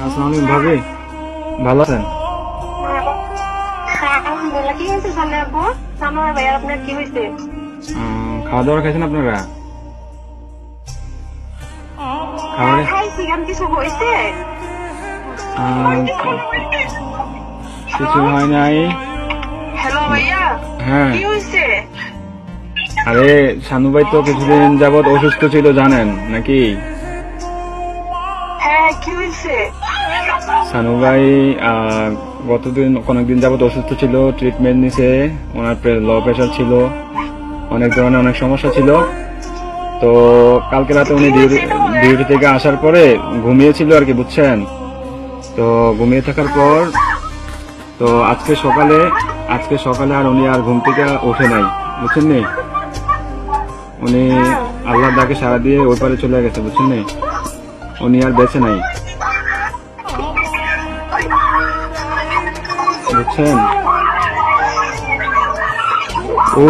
আসসালামু আলাইকুম ভাবি, ভালো আছেন? আলহামদুলিল্লাহ। কি হয়েছে সামনে আপু? সামনে ভাইয়া আপনার কি হয়েছে? খাওয়া দাওয়া খাইছেন আপনারা? হ্যাঁ খাবারে খাইছি, কেন কিছু হয়েছে? কিছু হয় নাই। হ্যালো ভাইয়া, হ্যাঁ, কি হয়েছে? আরে শানু ভাই তো কিছুদিন যাবত অসুস্থ ছিল জানেন নাকি? হ্যাঁ কি হয়েছে? শানু ভাই অনেকদিন যাবত অসুস্থ ছিল, ট্রিটমেন্ট নিছে। ওনার লো প্রেশার ছিল, অনেক ধরনের অনেক সমস্যা ছিল। তো কালকে রাতে উনি ডিউটি থেকে আসার পরে ঘুমিয়েছিল আর কি, বুঝছেন? তো ঘুমিয়ে থাকার পর তো আজকে সকালে আর উনি আর ঘুম থেকে ওঠে নাই, বুঝছেন নি? উনি আল্লাহর ডাকে সাড়া দিয়ে ওই পারে চলে গেছে, বুঝছেন নি? উনি আর বেঁচে নাই, বুঝছেন? ও